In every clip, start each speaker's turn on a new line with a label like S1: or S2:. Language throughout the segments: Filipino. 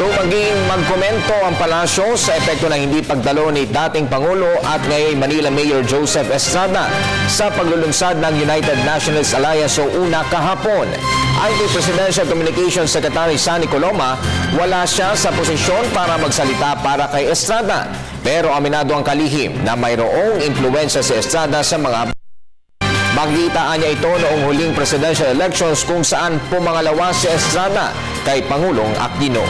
S1: Tumanging magkomento ang palasyo sa epekto ng hindi pagdalo ni dating Pangulo at ngayon Manila Mayor Joseph Estrada sa paglulunsad ng United Nationalist Alliance o UNA kahapon. Ayon kay Presidential Communications Secretary Sunny Coloma, wala siya sa posisyon para magsalita para kay Estrada. Pero aminado ang kalihim na mayroong impluwensya si Estrada sa mga Magitaan niya ito noong huling presidential elections kung saan pumangalawa si Estrada kay Pangulong Aquino.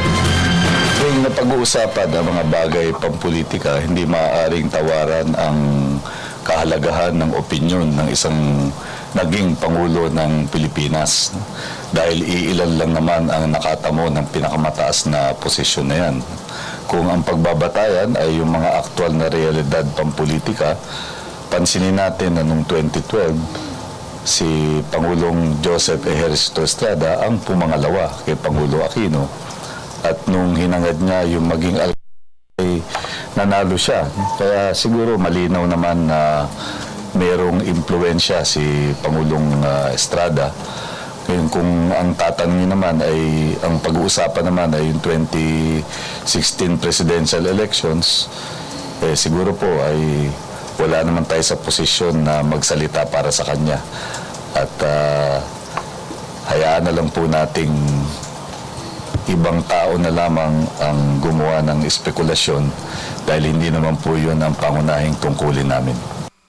S2: Kung napag-uusapan ang mga bagay pampolitika, hindi maaaring tawaran ang kahalagahan ng opinyon ng isang naging Pangulo ng Pilipinas. Dahil iilan lang naman ang nakatamo ng pinakamataas na posisyon na yan. Kung ang pagbabatayan ay yung mga aktual na realidad pampolitika, pansinin natin na noong 2012, si Pangulong Joseph Ejercito Estrada ang pumangalawa kay Pangulo Aquino. At nung hinangad niya yung maging alkalde, nanalo siya. Kaya siguro malinaw naman na mayroong impluensya si Pangulong Estrada. Ngayon kung ang tatanungin naman ay, ang pag-uusapan naman ay yung 2016 presidential elections, siguro po ay wala naman tayo sa posisyon na magsalita para sa kanya. At hayaan na lang po nating ibang tao na lamang ang gumawa ng espekulasyon dahil hindi naman po yun ang pangunahing tungkulin namin.